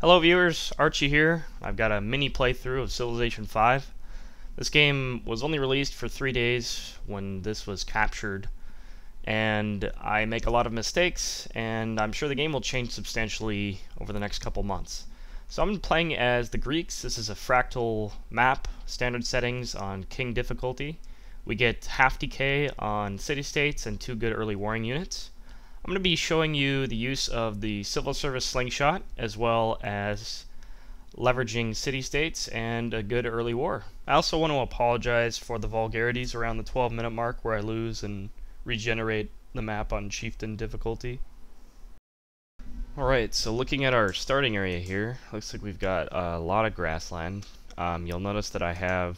Hello viewers, Archie here. I've got a mini playthrough of Civilization 5. This game was only released for 3 days when this was captured, and I make a lot of mistakes, and I'm sure the game will change substantially over the next couple months. So I'm playing as the Greeks. This is a fractal map, standard settings on King difficulty. We get half decay on city-states and 2 good early warring units. I'm going to be showing you the use of the Civil Service Slingshot as well as leveraging city-states and a good early war. I also want to apologize for the vulgarities around the 12-minute mark where I lose and regenerate the map on Chieftain difficulty. Alright, so looking at our starting area here, looks like we've got a lot of grassland. You'll notice that I have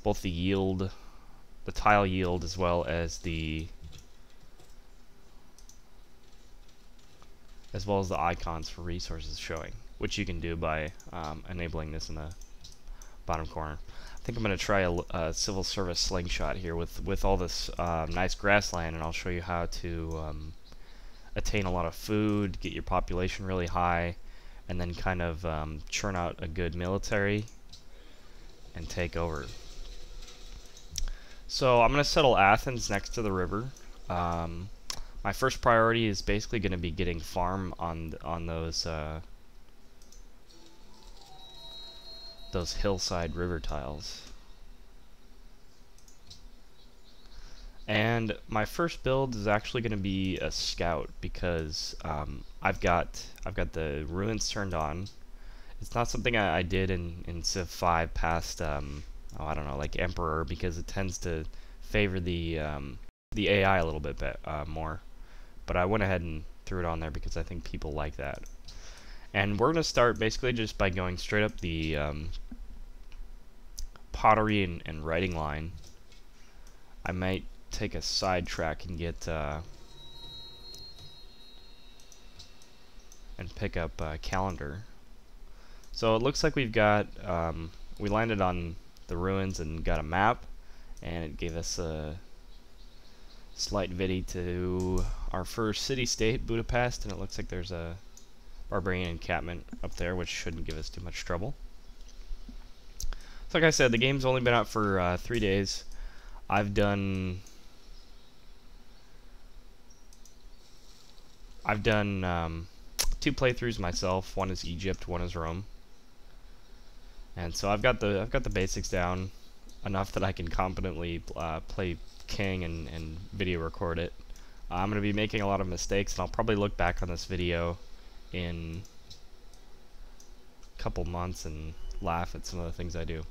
both the yield, the tile yield, as well as the icons for resources showing, which you can do by enabling this in the bottom corner. I think I'm going to try a Civil Service Slingshot here with all this nice grassland, and I'll show you how to attain a lot of food, get your population really high, and then kind of churn out a good military and take over. So I'm going to settle Athens next to the river. My first priority is basically going to be getting farm on those hillside river tiles. And my first build is actually going to be a scout because I've got the ruins turned on. It's not something I did in Civ 5 past I don't know, like Emperor, because it tends to favor the AI a little bit more. But I went ahead and threw it on there because I think people like that. And we're going to start basically just by going straight up the pottery and writing line. I might take a sidetrack and get and pick up calendar. So it looks like we've got we landed on the ruins and got a map, and it gave us a slight vidi to our first city-state, Budapest, and it looks like there's a barbarian encampment up there, which shouldn't give us too much trouble. So like I said, the game's only been out for 3 days. I've done 2 playthroughs myself. One is Egypt, one is Rome, and so I've got the basics down enough that I can competently play King and video record it. I'm going to be making a lot of mistakes, and I'll probably look back on this video in a couple months and laugh at some of the things I do.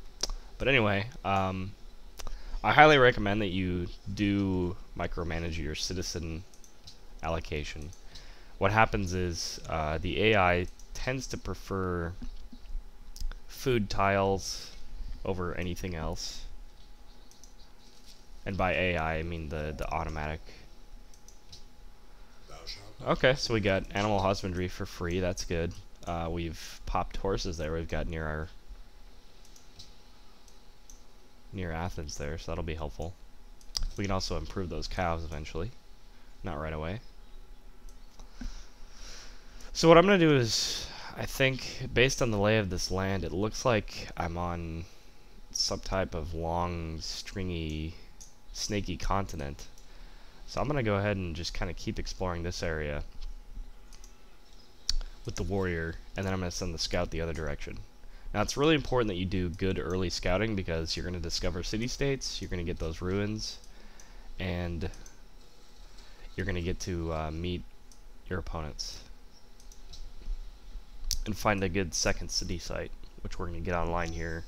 But anyway, I highly recommend that you do micromanage your citizen allocation. What happens is the AI tends to prefer food tiles over anything else. And by AI, I mean the automatic. Okay, so we got animal husbandry for free. That's good. We've popped horses there. We've got near Athens there, so that'll be helpful. We can also improve those cows eventually, not right away. So what I'm gonna do is, I think, based on the lay of this land, it looks like I'm on some type of long, stringy, snaky continent. So I'm going to go ahead and just kind of keep exploring this area with the warrior, and then I'm going to send the scout the other direction. Now it's really important that you do good early scouting because you're going to discover city-states, you're going to get those ruins, and you're going to get to meet your opponents and find a good second city site, which we're going to get online here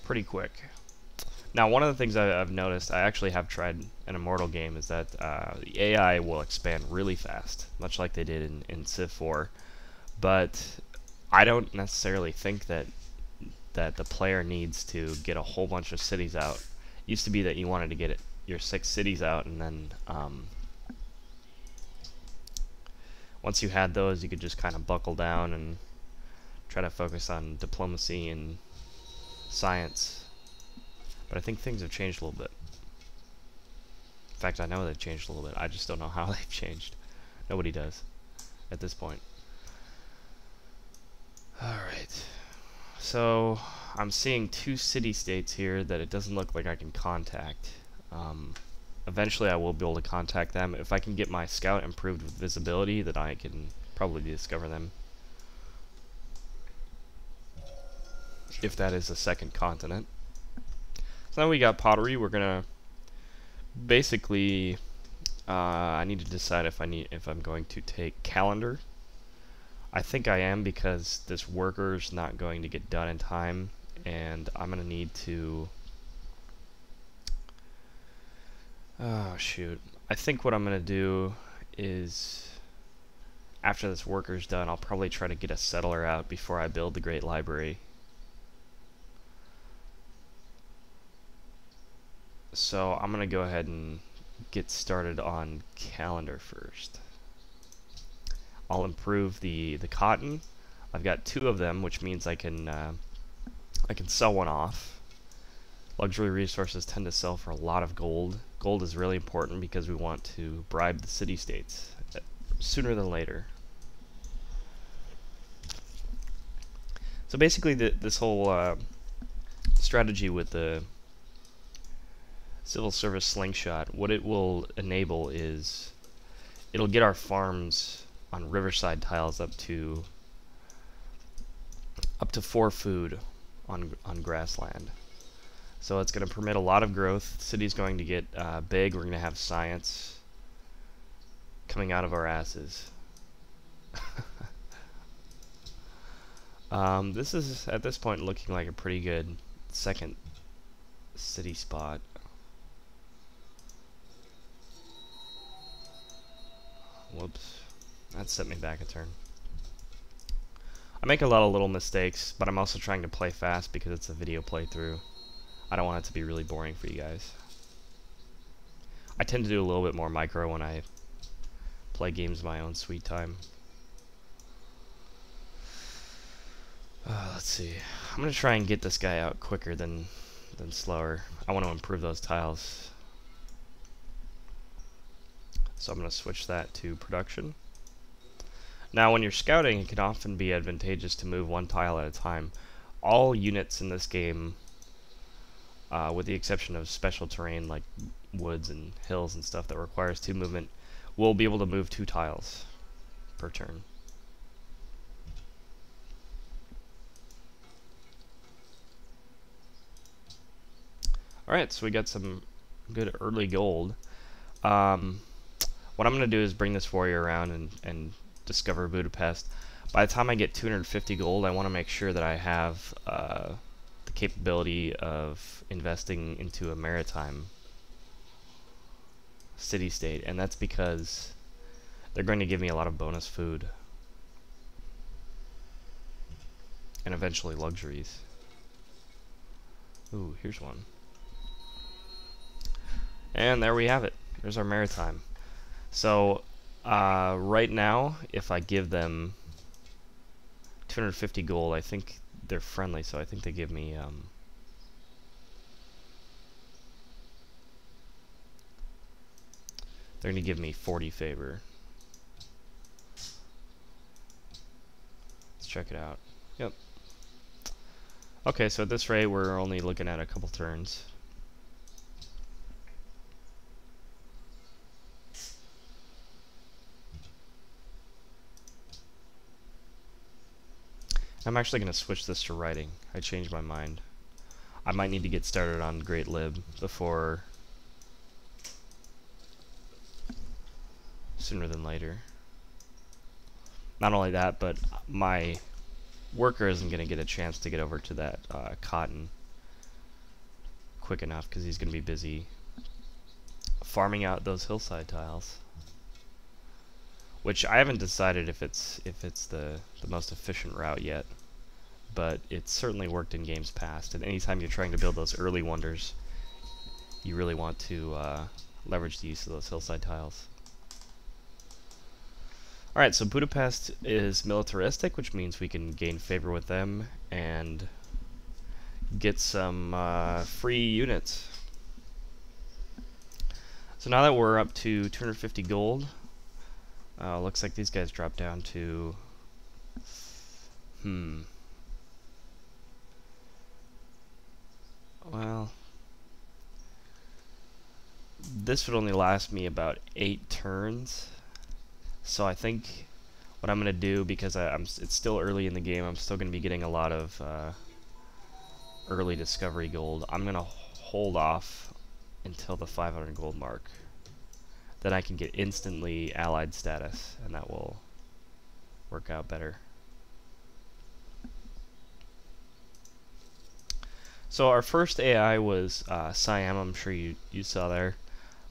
pretty quick. Now, one of the things I've noticed, I actually have tried an Immortal game, is that the AI will expand really fast, much like they did in Civ 4. But I don't necessarily think that the player needs to get a whole bunch of cities out. It used to be that you wanted to get your 6 cities out, and then once you had those, you could just kind of buckle down and try to focus on diplomacy and science. But I think things have changed a little bit. In fact, I know they've changed a little bit. I just don't know how they've changed. Nobody does at this point. Alright. So, I'm seeing 2 city-states here that it doesn't look like I can contact. Eventually I will be able to contact them. If I can get my scout improved with visibility, then I can probably discover them. If that is a second continent. So now we got pottery. We're gonna basically I need to decide if I'm going to take calendar. I think I am, because this worker's not going to get done in time, and I'm gonna need to oh shoot. I think what I'm gonna do is, after this worker's done, I'll probably try to get a settler out before I build the Great Library. So I'm gonna go ahead and get started on calendar first. I'll improve the cotton. I've got 2 of them, which means I can sell one off. Luxury resources tend to sell for a lot of gold. Gold is really important because we want to bribe the city-states sooner than later. So basically this whole strategy with the Civil Service Slingshot, what it will enable is it'll get our farms on riverside tiles up to 4 food on grassland. So it's going to permit a lot of growth. The city's going to get big. We're going to have science coming out of our asses. This is at this point looking like a pretty good second city spot. Whoops. That set me back a turn. I make a lot of little mistakes, but I'm also trying to play fast because it's a video playthrough. I don't want it to be really boring for you guys. I tend to do a little bit more micro when I play games my own sweet time. Let's see. I'm going to try and get this guy out quicker than slower. I want to improve those tiles. So I'm going to switch that to production. Now when you're scouting, it can often be advantageous to move 1 tile at a time. All units in this game, with the exception of special terrain like woods and hills and stuff that requires 2 movement, will be able to move 2 tiles per turn. Alright, so we got some good early gold. What I'm going to do is bring this warrior around and discover Budapest. By the time I get 250 gold, I want to make sure that I have the capability of investing into a maritime city-state, and that's because they're going to give me a lot of bonus food and eventually luxuries. Ooh, here's one. And there we have it. There's our maritime. So right now, if I give them 250 gold, I think they're friendly, so I think they give me they're gonna give me 40 favor. Let's check it out. Yep. Okay, so at this rate, we're only looking at a couple turns. I'm actually going to switch this to writing. I changed my mind. I might need to get started on Great Lib before sooner than later. Not only that, but my worker isn't going to get a chance to get over to that cotton quick enough because he's going to be busy farming out those hillside tiles. Which I haven't decided if it's the most efficient route yet, but it's certainly worked in games past. And anytime you're trying to build those early wonders, you really want to leverage the use of those hillside tiles. Alright, so Budapest is militaristic, which means we can gain favor with them and get some free units. So now that we're up to 250 gold, looks like these guys drop down to well, this would only last me about 8 turns. So I think what I'm gonna do, because it's still early in the game, I'm still gonna be getting a lot of early discovery gold. I'm gonna hold off until the 500 gold mark. Then I can get instantly allied status, and that will work out better. So our first AI was Siam. I'm sure you saw there.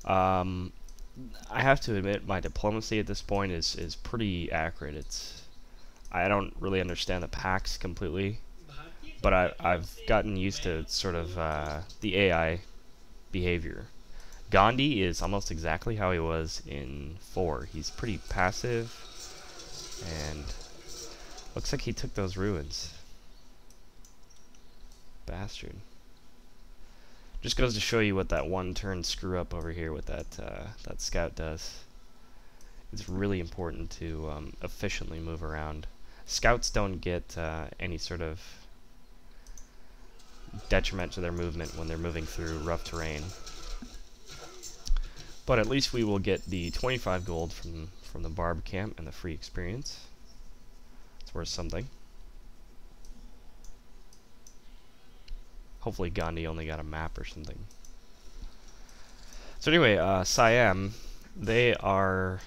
I have to admit, my diplomacy at this point is pretty accurate. I don't really understand the packs completely, but I've gotten used to sort of the AI behavior. Gandhi is almost exactly how he was in 4. He's pretty passive, and looks like he took those ruins. Bastard. Just goes to show you what that one turn screw up over here with that scout does. It's really important to efficiently move around. Scouts don't get any sort of detriment to their movement when they're moving through rough terrain. But at least we will get the 25 gold from the Barb camp and the free experience. It's worth something. Hopefully Gandhi only got a map or something. So anyway, Siam, they are...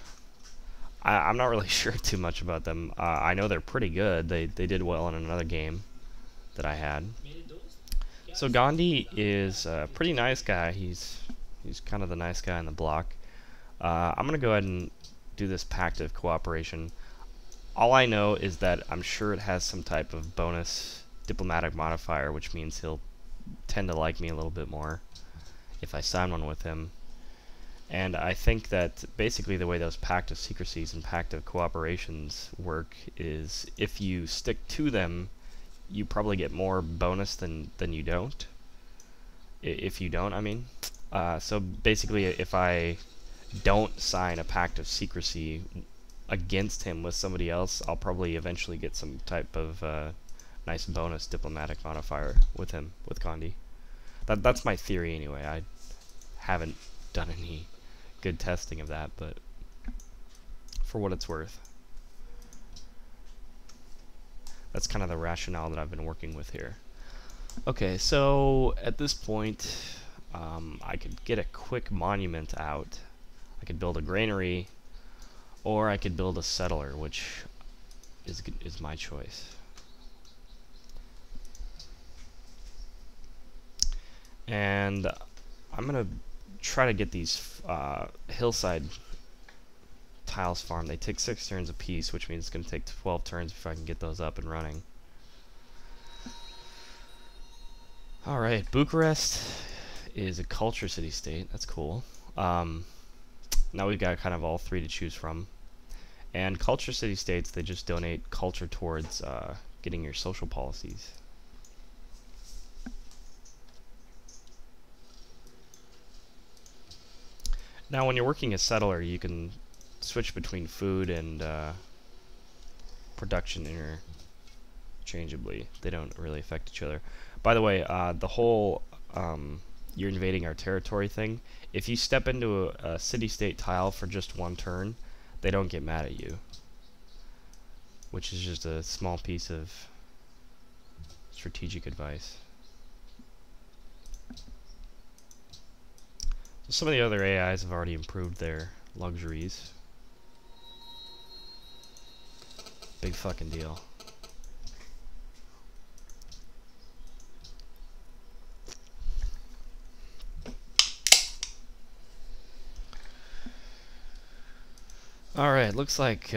I'm not really sure too much about them. I know they're pretty good. They did well in another game that I had. So Gandhi is a pretty nice guy. He's kind of the nice guy in the block. I'm going to go ahead and do this pact of cooperation. All I know is that I'm sure it has some type of bonus diplomatic modifier, which means he'll tend to like me a little bit more if I sign one with him. And I think that basically the way those pact of secrecies and pact of cooperations work is if you stick to them, you probably get more bonus than you don't. If you don't, I mean. So basically, if I don't sign a pact of secrecy against him with somebody else, I'll probably eventually get some type of nice bonus diplomatic modifier with him, with Gandhi. That's my theory anyway. I haven't done any good testing of that, but for what it's worth, that's kind of the rationale that I've been working with here. Okay, so at this point, I could get a quick monument out. I could build a granary, or I could build a settler, which is my choice. And I'm gonna try to get these hillside tiles farmed. They take 6 turns a piece, which means it's gonna take 12 turns before I can get those up and running. Alright, Bucharest is a culture city-state. That's cool. Now we've got kind of all 3 to choose from. And culture city-states, they just donate culture towards getting your social policies. Now when you're working as settler, you can switch between food and production interchangeably. They don't really affect each other. By the way, the whole you're invading our territory thing, if you step into a city-state tile for just 1 turn, they don't get mad at you, which is just a small piece of strategic advice. So some of the other AIs have already improved their luxuries. Big fucking deal. Alright, looks like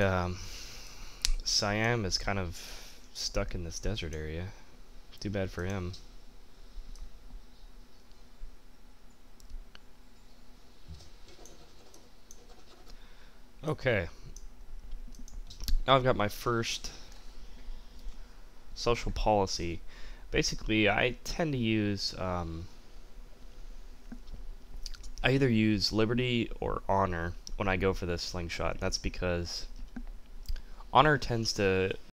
Siam is kind of stuck in this desert area. Too bad for him. Okay. Now I've got my first social policy. Basically, I tend to use I either use liberty or honor when I go for this slingshot. That's because honor tends to